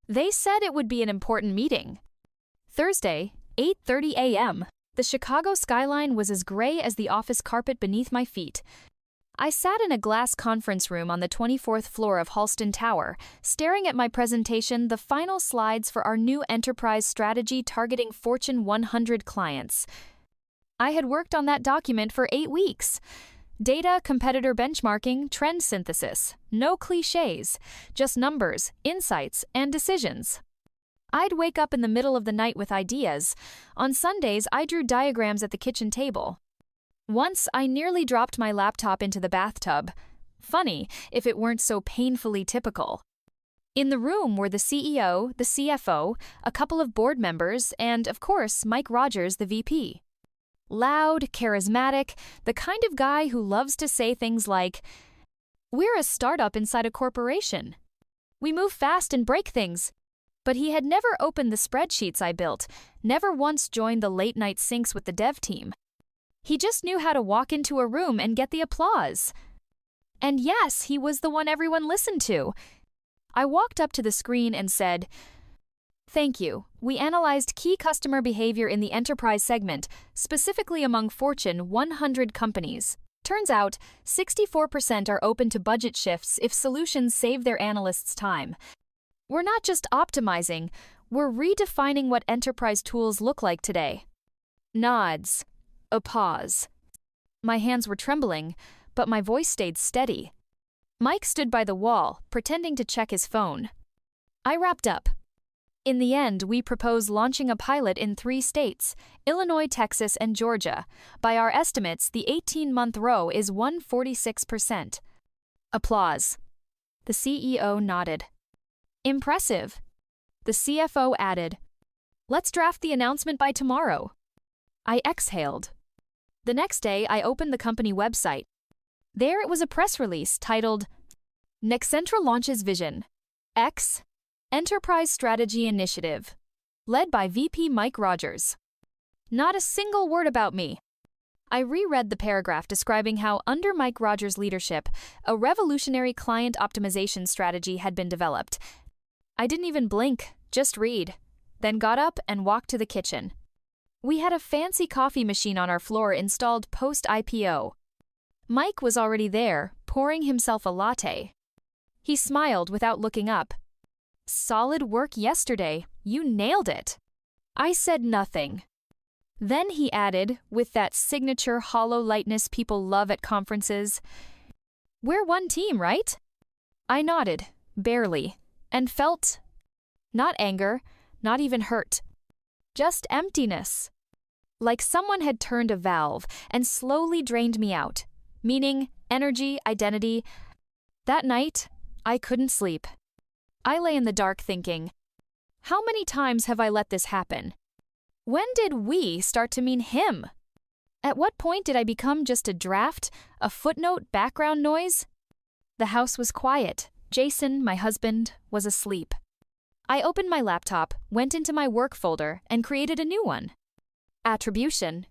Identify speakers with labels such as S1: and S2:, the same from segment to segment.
S1: They said it would be an important meeting. Thursday, 8:30 a.m. The Chicago skyline was as gray as the office carpet beneath my feet. I sat in a glass conference room on the 24th floor of Halston Tower, staring at my presentation, the final slides for our new enterprise strategy targeting Fortune 100 clients. I had worked on that document for 8 weeks. Data, competitor benchmarking, trend synthesis. No cliches, just numbers, insights, and decisions. I'd wake up in the middle of the night with ideas. On Sundays, I drew diagrams at the kitchen table. Once, I nearly dropped my laptop into the bathtub. Funny, if it weren't so painfully typical. In the room were the CEO, the CFO, a couple of board members, and, of course, Mike Rogers, the VP. Loud, charismatic, the kind of guy who loves to say things like, "We're a startup inside a corporation. We move fast and break things." But he had never opened the spreadsheets I built, never once joined the late-night syncs with the dev team. He just knew how to walk into a room and get the applause. And yes, he was the one everyone listened to. I walked up to the screen and said, "Thank you. We analyzed key customer behavior in the enterprise segment, specifically among Fortune 100 companies. Turns out, 64% are open to budget shifts if solutions save their analysts time. We're not just optimizing, we're redefining what enterprise tools look like today." Nods. A pause. My hands were trembling, but my voice stayed steady. Mike stood by the wall, pretending to check his phone. I wrapped up. In the end, we propose launching a pilot in 3 states, Illinois, Texas, and Georgia. By our estimates, the 18-month ROI is 146%. Applause. The CEO nodded. Impressive. The CFO added, "Let's draft the announcement by tomorrow." I exhaled. The next day, I opened the company website. There it was a press release titled, "Nexentra launches Vision X Enterprise Strategy Initiative, led by VP Mike Rogers." Not a single word about me. I reread the paragraph describing how, under Mike Rogers' leadership, a revolutionary client optimization strategy had been developed. I didn't even blink, just read, then got up and walked to the kitchen. We had a fancy coffee machine on our floor installed post-IPO. Mike was already there, pouring himself a latte. He smiled without looking up. "Solid work yesterday. You nailed it." I said nothing. Then he added, with that signature hollow lightness people love at conferences, "We're one team, right?" I nodded, barely, and felt not anger, not even hurt. Just emptiness. Like someone had turned a valve and slowly drained me out. Meaning, energy, identity. That night, I couldn't sleep. I lay in the dark thinking, how many times have I let this happen? When did "we" start to mean him? At what point did I become just a draft, a footnote, background noise? The house was quiet. Jason, my husband, was asleep. I opened my laptop, went into my work folder, and created a new one. Attribution.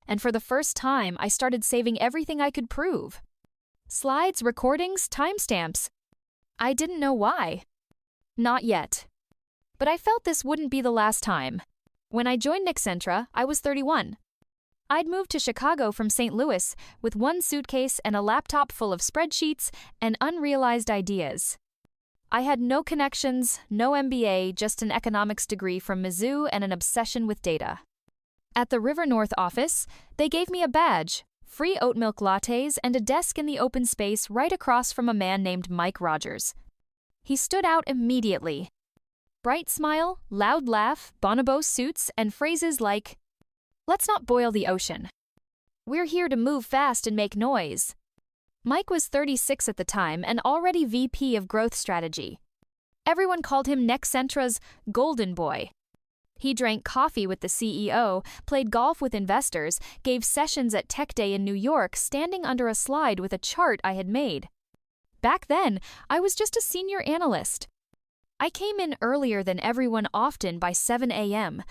S1: And for the first time, I started saving everything I could prove. Slides, recordings, timestamps. I didn't know why. Not yet. But I felt this wouldn't be the last time. When I joined Nexentra, I was 31. I'd moved to Chicago from St. Louis with one suitcase and a laptop full of spreadsheets and unrealized ideas. I had no connections, no MBA, just an economics degree from Mizzou and an obsession with data. At the River North office, they gave me a badge, free oat milk lattes, and a desk in the open space right across from a man named Mike Rogers. He stood out immediately. Bright smile, loud laugh, bonobo suits, and phrases like, "Let's not boil the ocean. We're here to move fast and make noise." Mike was 36 at the time and already VP of Growth Strategy. Everyone called him Nexentra's Golden Boy. He drank coffee with the CEO, played golf with investors, gave sessions at Tech Day in New York standing under a slide with a chart I had made. Back then, I was just a senior analyst. I came in earlier than everyone, often by 7 a.m.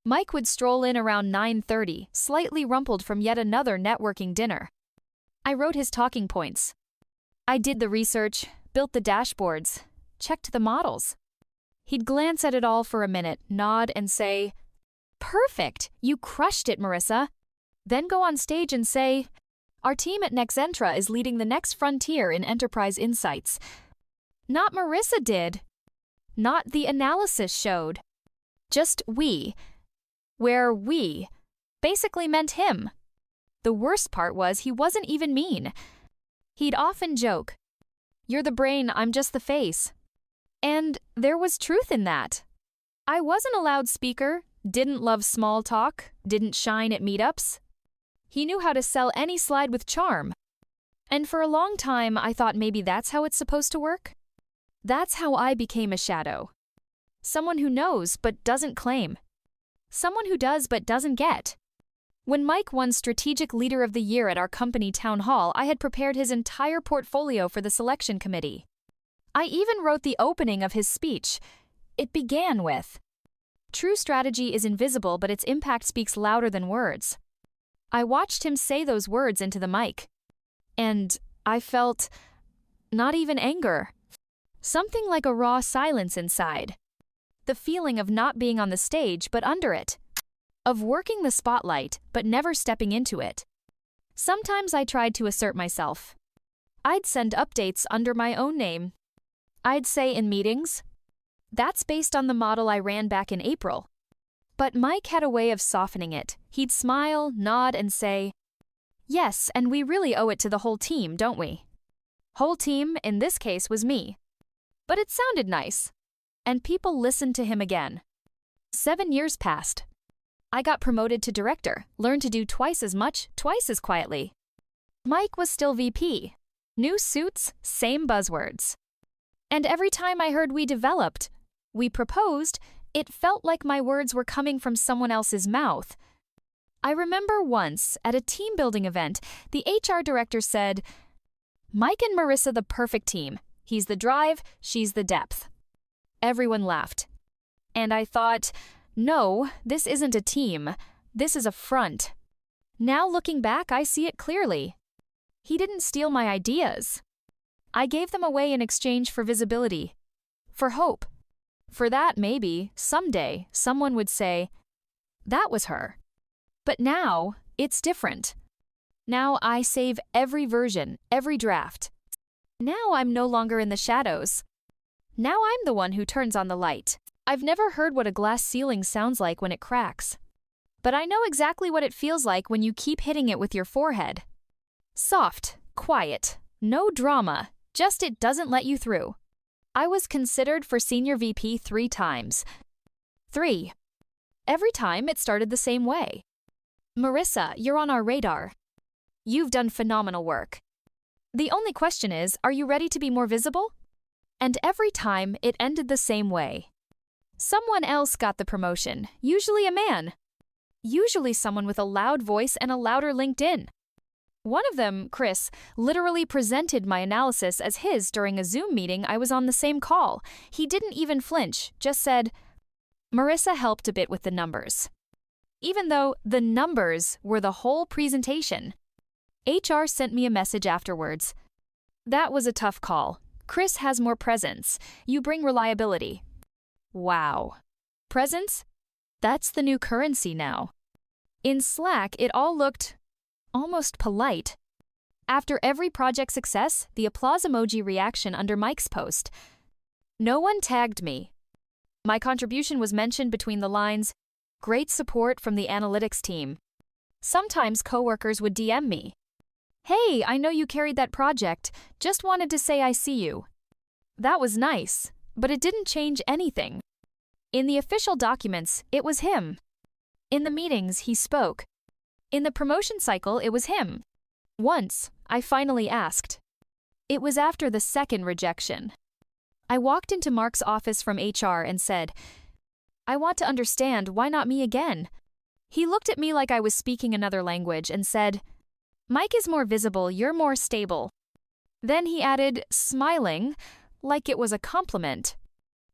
S1: Mike would stroll in around 9:30, slightly rumpled from yet another networking dinner. I wrote his talking points. I did the research, built the dashboards, checked the models. He'd glance at it all for a minute, nod, and say, "Perfect! You crushed it, Marissa." Then go on stage and say, "Our team at Nexentra is leading the next frontier in enterprise insights." Not Marissa did. Not the analysis showed. Just we. Where we basically meant him. The worst part was he wasn't even mean. He'd often joke, "You're the brain, I'm just the face." And there was truth in that. I wasn't a loud speaker, didn't love small talk, didn't shine at meetups. He knew how to sell any slide with charm. And for a long time, I thought maybe that's how it's supposed to work. That's how I became a shadow. Someone who knows but doesn't claim. Someone who does but doesn't get. When Mike won Strategic Leader of the Year at our company town hall, I had prepared his entire portfolio for the selection committee. I even wrote the opening of his speech. It began with, "True strategy is invisible, but its impact speaks louder than words." I watched him say those words into the mic. And I felt not even anger. Something like a raw silence inside. The feeling of not being on the stage but under it. Of working the spotlight but never stepping into it. Sometimes I tried to assert myself. I'd send updates under my own name. I'd say in meetings, "That's based on the model I ran back in April." But Mike had a way of softening it. He'd smile, nod, and say, "Yes, and we really owe it to the whole team, don't we?" Whole team, in this case, was me. But it sounded nice. And people listened to him again. 7 years passed. I got promoted to director, learned to do twice as much, twice as quietly. Mike was still VP. New suits, same buzzwords. And every time I heard we developed, we proposed, it felt like my words were coming from someone else's mouth. I remember once, at a team-building event, the HR director said, "Mike and Marissa the perfect team. He's the drive, she's the depth." Everyone laughed. And I thought, no, this isn't a team. This is a front. Now looking back, I see it clearly. He didn't steal my ideas. I gave them away in exchange for visibility, for hope. For that, maybe, someday, someone would say, "That was her." But now, it's different. Now I save every version, every draft. Now I'm no longer in the shadows. Now I'm the one who turns on the light. I've never heard what a glass ceiling sounds like when it cracks. But I know exactly what it feels like when you keep hitting it with your forehead. Soft, quiet, no drama, just it doesn't let you through. I was considered for senior VP 3 times. 3. Every time it started the same way. "Marissa, you're on our radar. You've done phenomenal work. The only question is, are you ready to be more visible?" And every time it ended the same way. Someone else got the promotion, usually a man. Usually someone with a loud voice and a louder LinkedIn. One of them, Chris, literally presented my analysis as his during a Zoom meeting I was on the same call. He didn't even flinch, just said, "Marissa helped a bit with the numbers." Even though the numbers were the whole presentation. HR sent me a message afterwards. "That was a tough call. Chris has more presence. You bring reliability." Wow. Presence? That's the new currency now. In Slack, it all looked almost polite. After every project success, the applause emoji reaction under Mike's post. No one tagged me. My contribution was mentioned between the lines, "Great support from the analytics team." Sometimes coworkers would DM me. "Hey, I know you carried that project. Just wanted to say I see you." That was nice, but it didn't change anything. In the official documents, it was him. In the meetings, he spoke. In the promotion cycle, it was him. Once, I finally asked. It was after the second rejection. I walked into Mark's office from HR and said, "I want to understand, why not me again?" He looked at me like I was speaking another language and said, "Mike is more visible, you're more stable." Then he added, smiling, like it was a compliment,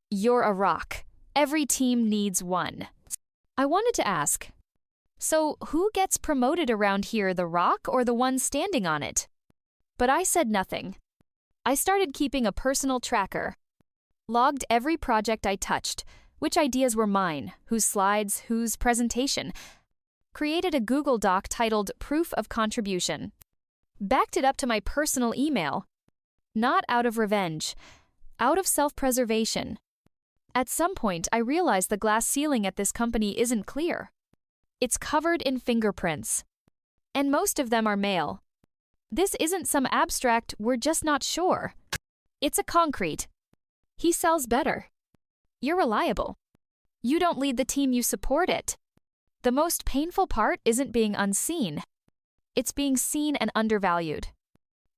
S1: "You're a rock. Every team needs one." I wanted to ask, so who gets promoted around here, the rock or the one standing on it? But I said nothing. I started keeping a personal tracker. Logged every project I touched, which ideas were mine, whose slides, whose presentation. Created a Google Doc titled Proof of Contribution. Backed it up to my personal email. Not out of revenge, out of self-preservation. At some point, I realized the glass ceiling at this company isn't clear. It's covered in fingerprints. And most of them are male. This isn't some abstract, we're just not sure. It's a concrete. He sells better. You're reliable. You don't lead the team, you support it. The most painful part isn't being unseen. It's being seen and undervalued.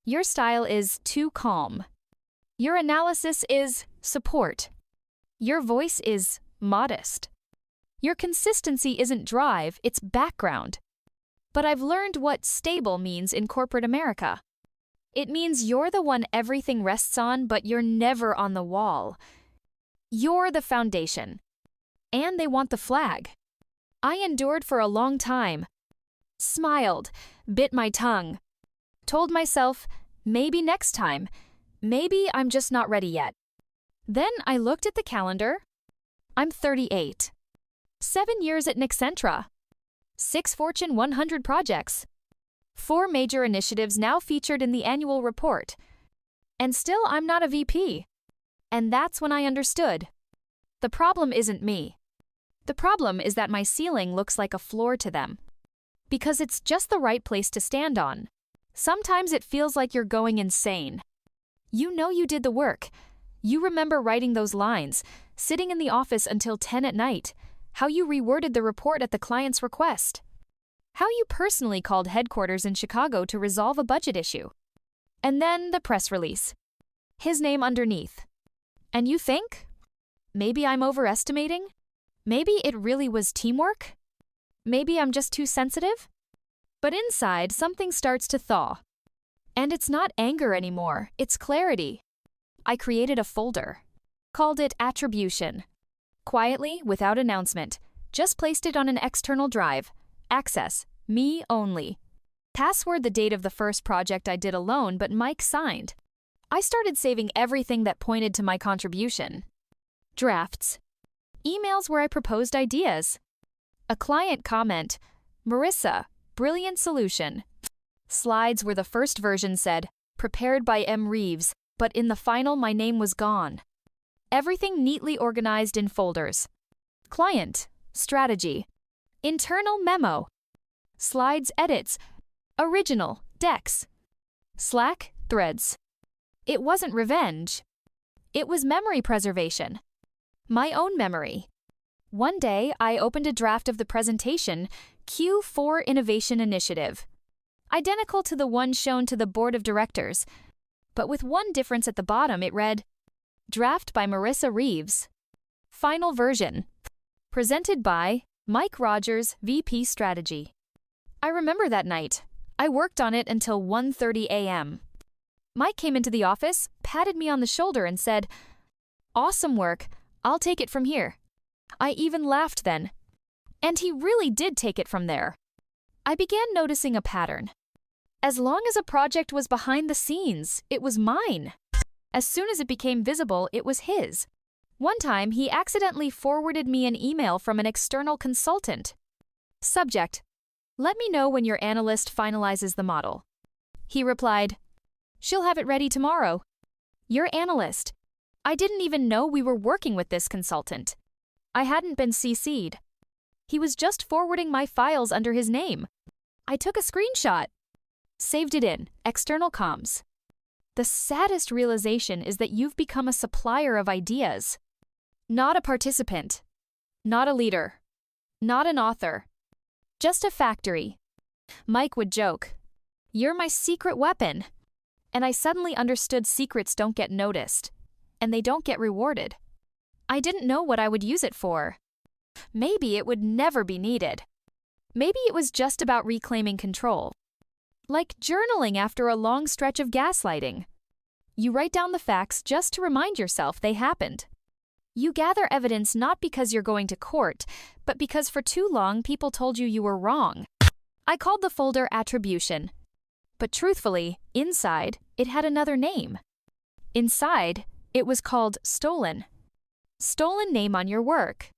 S1: Your style is too calm. Your analysis is support. Your voice is modest. Your consistency isn't drive, it's background. But I've learned what stable means in corporate America. It means you're the one everything rests on, but you're never on the wall. You're the foundation. And they want the flag. I endured for a long time. Smiled, bit my tongue. Told myself, maybe next time. Maybe I'm just not ready yet. Then I looked at the calendar. I'm 38. 7 years at Nexentra. 6 Fortune 100 projects. 4 major initiatives now featured in the annual report. And still I'm not a VP. And that's when I understood. The problem isn't me. The problem is that my ceiling looks like a floor to them. Because it's just the right place to stand on. Sometimes it feels like you're going insane. You know you did the work. You remember writing those lines, sitting in the office until 10 at night, how you reworded the report at the client's request, how you personally called headquarters in Chicago to resolve a budget issue. And then the press release. His name underneath. And you think? Maybe I'm overestimating? Maybe it really was teamwork? Maybe I'm just too sensitive? But inside, something starts to thaw. And it's not anger anymore, it's clarity. I created a folder. Called it Attribution. Quietly, without announcement, just placed it on an external drive. Access, me only. Password the date of the first project I did alone, but Mike signed. I started saving everything that pointed to my contribution. Drafts. Emails where I proposed ideas. A client comment, Marissa, brilliant solution. Slides where the first version said, prepared by M. Reeves, but in the final my name was gone. Everything neatly organized in folders. Client, strategy. Internal memo. Slides edits. Original, decks. Slack, threads. It wasn't revenge. It was memory preservation. My own memory. One day, I opened a draft of the presentation, Q4 Innovation Initiative. Identical to the one shown to the board of directors, but with one difference at the bottom. It read, Draft by Marissa Reeves. Final version. Presented by Mike Rogers, VP Strategy. I remember that night. I worked on it until 1:30 a.m. Mike came into the office, patted me on the shoulder and said, Awesome work. I'll take it from here. I even laughed then. And he really did take it from there. I began noticing a pattern. As long as a project was behind the scenes, it was mine. As soon as it became visible, it was his. One time, he accidentally forwarded me an email from an external consultant. Subject: Let me know when your analyst finalizes the model. He replied, She'll have it ready tomorrow. Your analyst. I didn't even know we were working with this consultant. I hadn't been CC'd. He was just forwarding my files under his name. I took a screenshot. Saved it in external comms. The saddest realization is that you've become a supplier of ideas. Not a participant. Not a leader. Not an author. Just a factory. Mike would joke, You're my secret weapon. And I suddenly understood secrets don't get noticed. And they don't get rewarded. I didn't know what I would use it for. Maybe it would never be needed. Maybe it was just about reclaiming control. Like journaling after a long stretch of gaslighting. You write down the facts just to remind yourself they happened. You gather evidence not because you're going to court, but because for too long people told you you were wrong. I called the folder Attribution. But truthfully, inside, it had another name. Inside, It was called stolen. Stolen name on your work.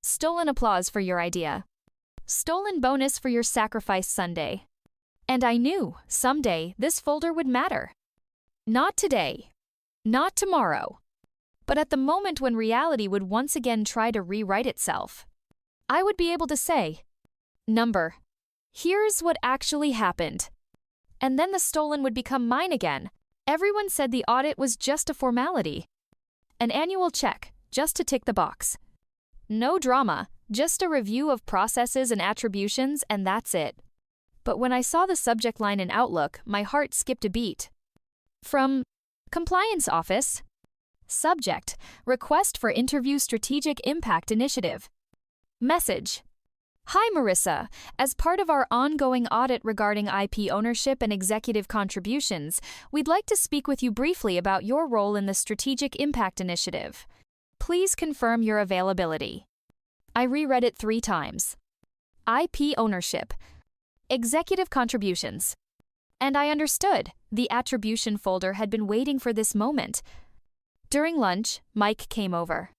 S1: Stolen applause for your idea. Stolen bonus for your sacrifice Sunday. And I knew, someday, this folder would matter. Not today. Not tomorrow. But at the moment when reality would once again try to rewrite itself, I would be able to say, number, here's what actually happened. And then the stolen would become mine again. Everyone said the audit was just a formality. An annual check, just to tick the box. No drama, just a review of processes and attributions, and that's it. But when I saw the subject line in Outlook, my heart skipped a beat. From Compliance Office. Subject, Request for Interview Strategic Impact Initiative. Message. Hi Marissa, as part of our ongoing audit regarding IP ownership and executive contributions, we'd like to speak with you briefly about your role in the Strategic Impact Initiative. Please confirm your availability. I reread it 3 times. IP ownership. Executive contributions. And I understood. The attribution folder had been waiting for this moment. During lunch, Mike came over,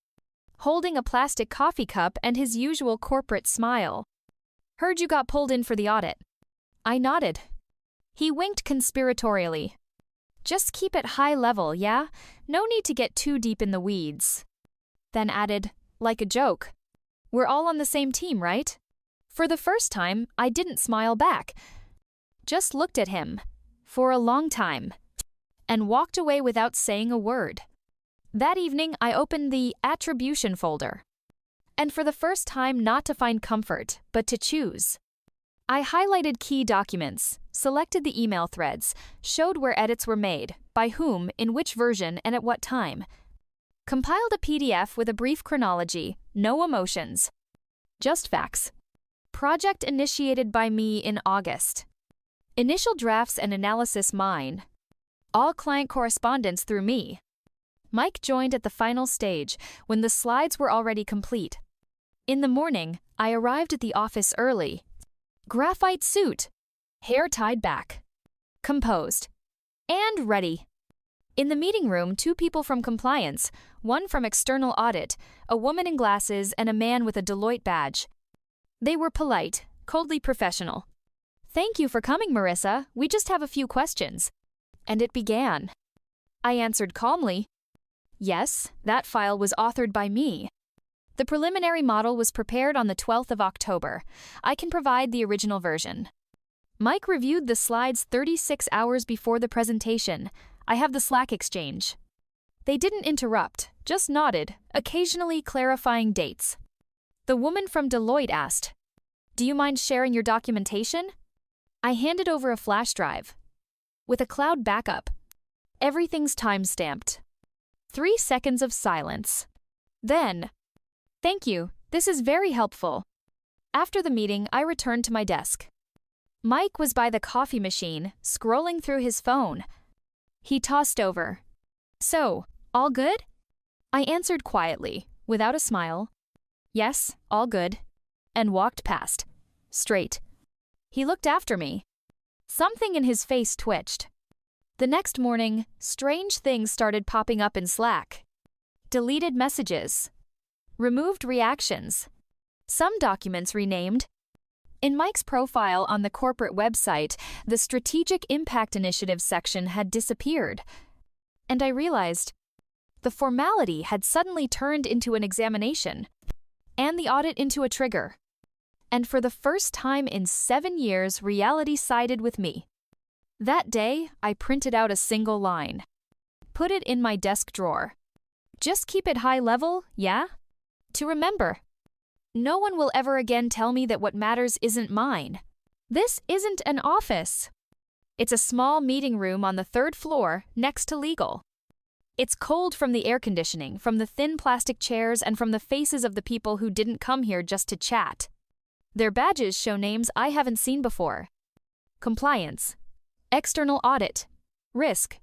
S1: holding a plastic coffee cup and his usual corporate smile. Heard you got pulled in for the audit. I nodded. He winked conspiratorially. Just keep it high level, yeah? No need to get too deep in the weeds. Then added, like a joke, we're all on the same team, right? For the first time, I didn't smile back. Just looked at him, for a long time, and walked away without saying a word. That evening, I opened the attribution folder. And for the first time, not to find comfort, but to choose. I highlighted key documents, selected the email threads, showed where edits were made, by whom, in which version, and at what time. Compiled a PDF with a brief chronology, no emotions. Just facts. Project initiated by me in August. Initial drafts and analysis mine. All client correspondence through me. Mike joined at the final stage, when the slides were already complete. In the morning, I arrived at the office early. Graphite suit. Hair tied back. Composed. And ready. In the meeting room, 2 people from compliance, one from external audit, a woman in glasses and a man with a Deloitte badge. They were polite, coldly professional. Thank you for coming, Marissa. We just have a few questions. And it began. I answered calmly. Yes, that file was authored by me. The preliminary model was prepared on the 12th of October. I can provide the original version. Mike reviewed the slides 36 hours before the presentation. I have the Slack exchange. They didn't interrupt, just nodded, occasionally clarifying dates. The woman from Deloitte asked, "Do you mind sharing your documentation?" I handed over a flash drive. With a cloud backup. Everything's time-stamped. 3 seconds of silence. Then, "Thank you, this is very helpful." After the meeting, I returned to my desk. Mike was by the coffee machine, scrolling through his phone. He tossed over. "So, all good?" I answered quietly, without a smile. "Yes, all good," and walked past. Straight. He looked after me. Something in his face twitched. The next morning, strange things started popping up in Slack. Deleted messages. Removed reactions. Some documents renamed. In Mike's profile on the corporate website, the Strategic Impact Initiative section had disappeared. And I realized the formality had suddenly turned into an examination, and the audit into a trigger. And for the first time in 7 years, reality sided with me. That day, I printed out a single line. Put it in my desk drawer. Just keep it high level, yeah? To remember. No one will ever again tell me that what matters isn't mine. This isn't an office. It's a small meeting room on the 3rd floor, next to legal. It's cold from the air conditioning, from the thin plastic chairs, and from the faces of the people who didn't come here just to chat. Their badges show names I haven't seen before. Compliance. External audit. Risk.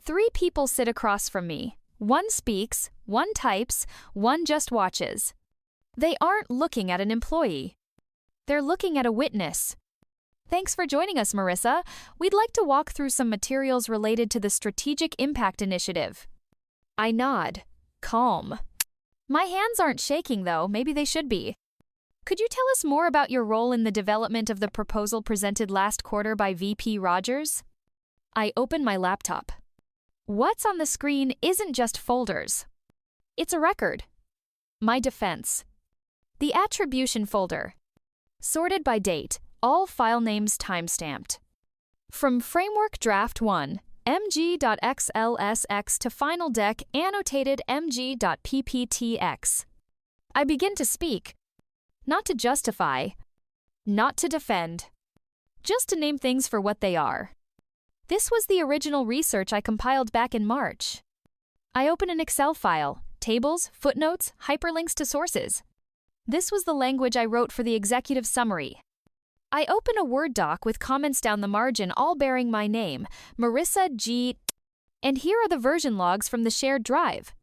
S1: 3 people sit across from me. One speaks, one types, one just watches. They aren't looking at an employee. They're looking at a witness. Thanks for joining us, Marissa. We'd like to walk through some materials related to the Strategic Impact Initiative. I nod. Calm. My hands aren't shaking, though. Maybe they should be. Could you tell us more about your role in the development of the proposal presented last quarter by VP Rogers? I open my laptop. What's on the screen isn't just folders. It's a record. My defense. The attribution folder. Sorted by date, all file names timestamped. From Framework Draft 1, mg.xlsx to Final Deck annotated mg.pptx. I begin to speak. Not to justify. Not to defend. Just to name things for what they are. This was the original research I compiled back in March. I open an Excel file, tables, footnotes, hyperlinks to sources. This was the language I wrote for the executive summary. I open a Word doc with comments down the margin all bearing my name, Marissa G. And here are the version logs from the shared drive.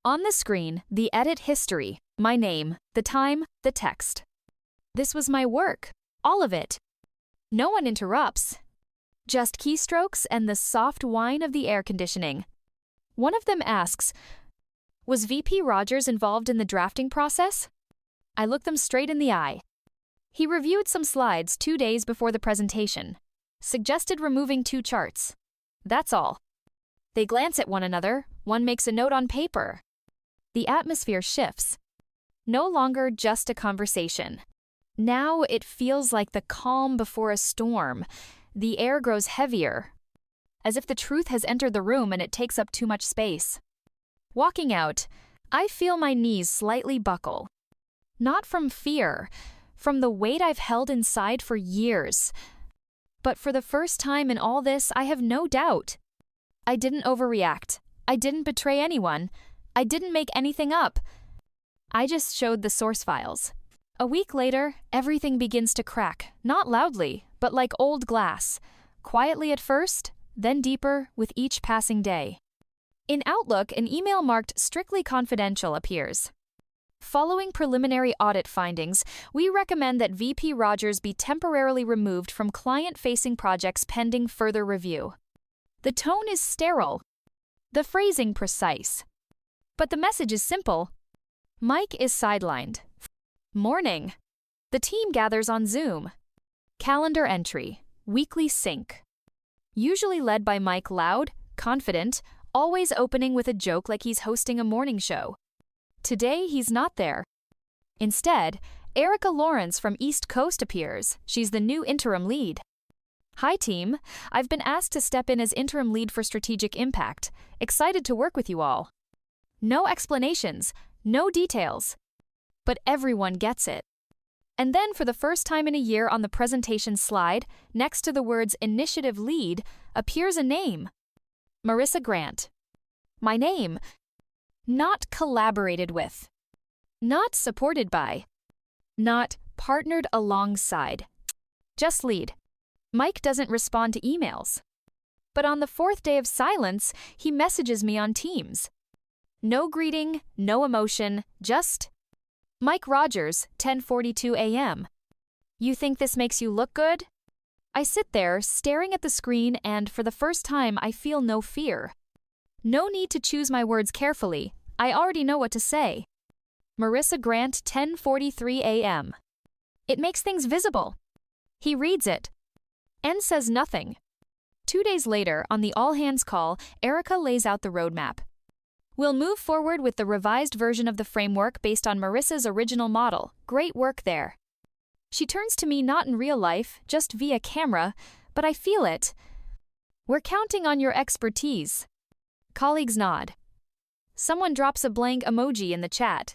S1: On the screen, the edit history, my name, the time, the text. This was my work, all of it. No one interrupts. Just keystrokes and the soft whine of the air conditioning. One of them asks, was VP Rogers involved in the drafting process? I look them straight in the eye. He reviewed some slides 2 days before the presentation. Suggested removing 2 charts. That's all. They glance at one another. One makes a note on paper. The atmosphere shifts. No longer just a conversation. Now it feels like the calm before a storm. The air grows heavier, as if the truth has entered the room and it takes up too much space. Walking out, I feel my knees slightly buckle. Not from fear, from the weight I've held inside for years. But for the first time in all this, I have no doubt. I didn't overreact. I didn't betray anyone. I didn't make anything up. I just showed the source files. A week later, everything begins to crack, not loudly, but like old glass. Quietly at first, then deeper with each passing day. In Outlook, an email marked strictly confidential appears. Following preliminary audit findings, we recommend that VP Rogers be temporarily removed from client-facing projects pending further review. The tone is sterile, the phrasing precise. But the message is simple. Mike is sidelined. Morning. The team gathers on Zoom. Calendar entry. Weekly sync. Usually led by Mike, loud, confident, always opening with a joke like he's hosting a morning show. Today, he's not there. Instead, Erica Lawrence from East Coast appears. She's the new interim lead. Hi, team. I've been asked to step in as interim lead for strategic impact. Excited to work with you all. No explanations, no details. But everyone gets it. And then, for the first time in a year on the presentation slide, next to the words Initiative Lead, appears a name. Marissa Grant. My name. Not collaborated with. Not supported by. Not partnered alongside. Just lead. Mike doesn't respond to emails. But on the 4th day of silence, he messages me on Teams. No greeting, no emotion, just Mike Rogers, 10:42 a.m. You think this makes you look good? I sit there, staring at the screen, and for the first time, I feel no fear. No need to choose my words carefully. I already know what to say. Marissa Grant, 10:43 a.m. It makes things visible. He reads it. and says nothing. 2 days later, on the all-hands call, Erica lays out the roadmap. We'll move forward with the revised version of the framework based on Marissa's original model. Great work there. She turns to me not in real life, just via camera, but I feel it. We're counting on your expertise. Colleagues nod. Someone drops a blank emoji in the chat.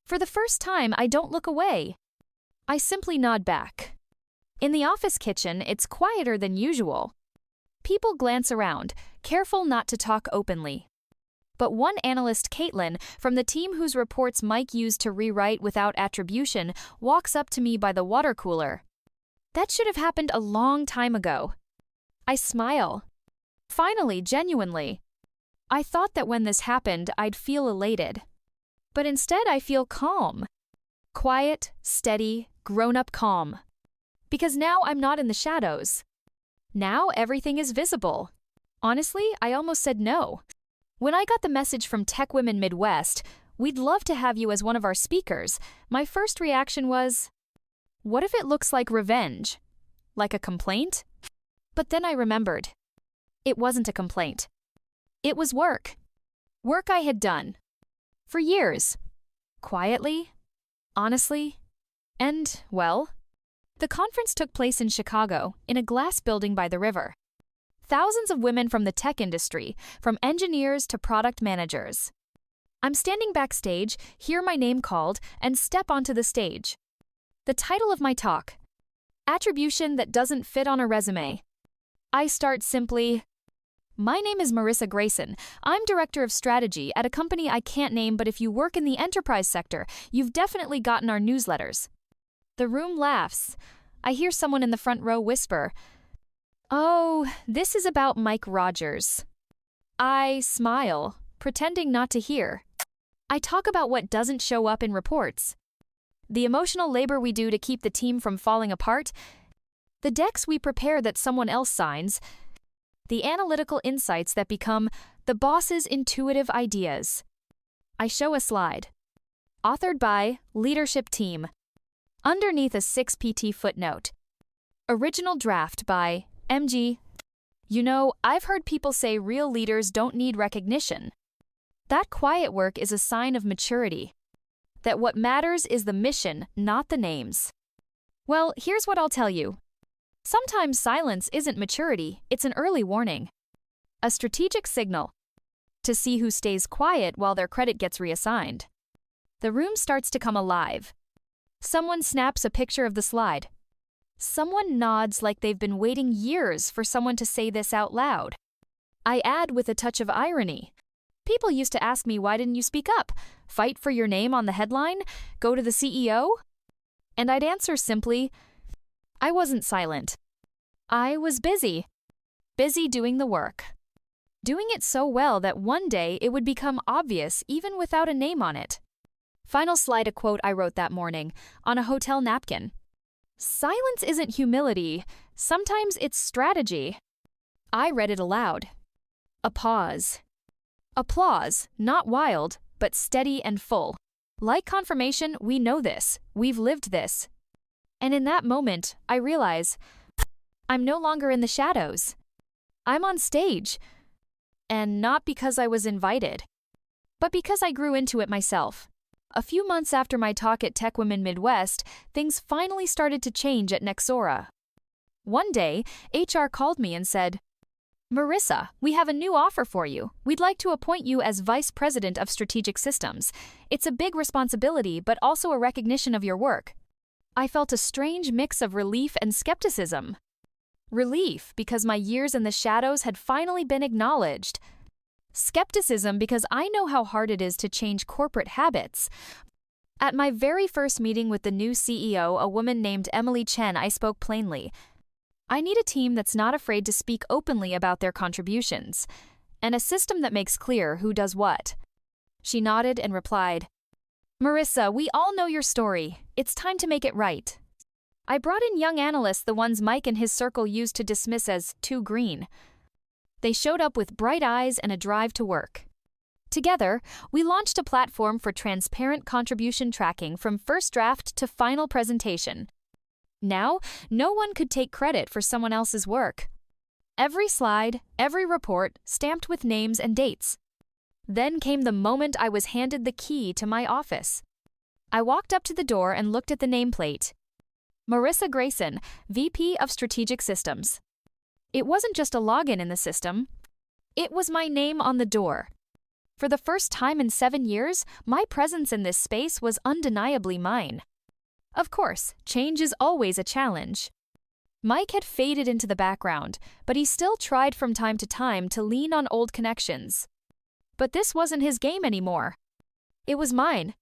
S1: For the first time, I don't look away. I simply nod back. In the office kitchen, it's quieter than usual. People glance around, careful not to talk openly. But one analyst, Caitlin, from the team whose reports Mike used to rewrite without attribution, walks up to me by the water cooler. That should have happened a long time ago. I smile. Finally, genuinely. I thought that when this happened, I'd feel elated. But instead, I feel calm. Quiet, steady, grown-up calm. Because now I'm not in the shadows. Now everything is visible. Honestly, I almost said no. When I got the message from Tech Women Midwest, "We'd love to have you as one of our speakers," my first reaction was, what if it looks like revenge? Like a complaint? But then I remembered. It wasn't a complaint. It was work. Work I had done. For years. Quietly. Honestly. And, well, the conference took place in Chicago, in a glass building by the river. Thousands of women from the tech industry, from engineers to product managers. I'm standing backstage, hear my name called, and step onto the stage. The title of my talk: Attribution that doesn't fit on a resume. I start simply, "My name is Marissa Grayson. I'm Director of Strategy at a company I can't name, but if you work in the enterprise sector, you've definitely gotten our newsletters." The room laughs. I hear someone in the front row whisper, "Oh, this is about Mike Rogers." I smile, pretending not to hear. I talk about what doesn't show up in reports. The emotional labor we do to keep the team from falling apart, the decks we prepare that someone else signs, the analytical insights that become the boss's intuitive ideas. I show a slide. Authored by Leadership Team. Underneath a 6PT footnote. Original draft by MG. You know, I've heard people say real leaders don't need recognition. That quiet work is a sign of maturity. That what matters is the mission, not the names. Well, here's what I'll tell you. Sometimes silence isn't maturity, it's an early warning. A strategic signal. To see who stays quiet while their credit gets reassigned. The room starts to come alive. Someone snaps a picture of the slide. Someone nods like they've been waiting years for someone to say this out loud. I add with a touch of irony. People used to ask me, why didn't you speak up? Fight for your name on the headline? Go to the CEO? And I'd answer simply, I wasn't silent. I was busy. Busy doing the work. Doing it so well that one day it would become obvious even without a name on it. Final slide, a quote I wrote that morning on a hotel napkin. Silence isn't humility. Sometimes it's strategy. I read it aloud. A pause. Applause, not wild, but steady and full. Like confirmation, we know this. We've lived this. And in that moment, I realize I'm no longer in the shadows. I'm on stage. And not because I was invited, but because I grew into it myself. A few months after my talk at Tech Women Midwest, things finally started to change at Nexora. One day, HR called me and said, Marissa, we have a new offer for you. We'd like to appoint you as Vice President of Strategic Systems. It's a big responsibility, but also a recognition of your work. I felt a strange mix of relief and skepticism. Relief, because my years in the shadows had finally been acknowledged. Skepticism, because I know how hard it is to change corporate habits. At my very first meeting with the new CEO, a woman named Emily Chen, I spoke plainly. I need a team that's not afraid to speak openly about their contributions, and a system that makes clear who does what. She nodded and replied, Marissa, we all know your story. It's time to make it right. I brought in young analysts, the ones Mike and his circle used to dismiss as too green. They showed up with bright eyes and a drive to work. Together, we launched a platform for transparent contribution tracking from first draft to final presentation. Now, no one could take credit for someone else's work. Every slide, every report, stamped with names and dates. Then came the moment I was handed the key to my office. I walked up to the door and looked at the nameplate. Marissa Grayson, VP of Strategic Systems. It wasn't just a login in the system. It was my name on the door. For the first time in 7 years, my presence in this space was undeniably mine. Of course, change is always a challenge. Mike had faded into the background, but he still tried from time to time to lean on old connections. But this wasn't his game anymore. It was mine.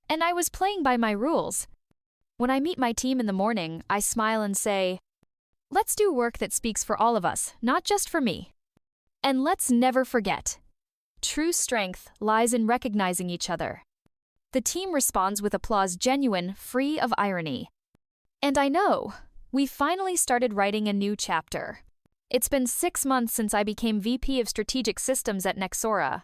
S1: And I was playing by my rules. When I meet my team in the morning, I smile and say, let's do work that speaks for all of us, not just for me. And let's never forget. True strength lies in recognizing each other. The team responds with applause, genuine, free of irony. And I know, we finally started writing a new chapter. It's been 6 months since I became VP of Strategic Systems at Nexora.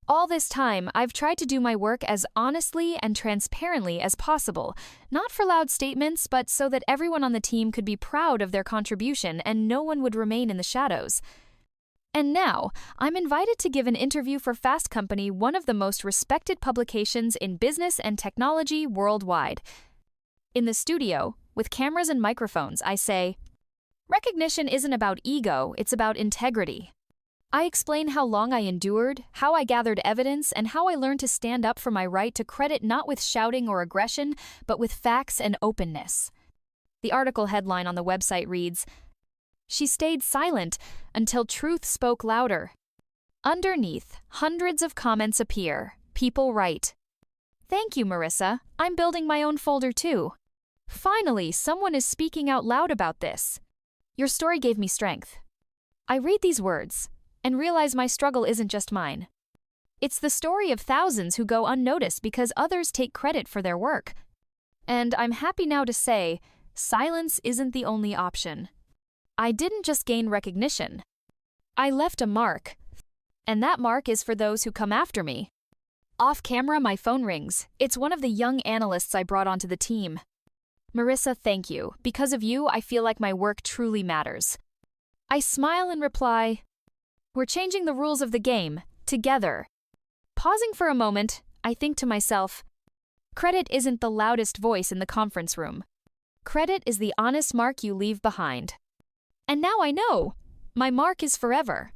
S1: All this time, I've tried to do my work as honestly and transparently as possible, not for loud statements, but so that everyone on the team could be proud of their contribution and no one would remain in the shadows. And now, I'm invited to give an interview for Fast Company, one of the most respected publications in business and technology worldwide. In the studio, with cameras and microphones, I say, "Recognition isn't about ego, it's about integrity." I explain how long I endured, how I gathered evidence, and how I learned to stand up for my right to credit not with shouting or aggression, but with facts and openness. The article headline on the website reads, "She stayed silent until truth spoke louder." Underneath, hundreds of comments appear. People write, "Thank you, Marissa. I'm building my own folder too. Finally, someone is speaking out loud about this. Your story gave me strength." I read these words and realize my struggle isn't just mine. It's the story of thousands who go unnoticed because others take credit for their work. And I'm happy now to say, silence isn't the only option. I didn't just gain recognition. I left a mark. And that mark is for those who come after me. Off camera, my phone rings. It's one of the young analysts I brought onto the team. "Marissa, thank you. Because of you, I feel like my work truly matters." I smile and reply, "We're changing the rules of the game, together." Pausing for a moment, I think to myself, credit isn't the loudest voice in the conference room. Credit is the honest mark you leave behind. And now I know, my mark is forever.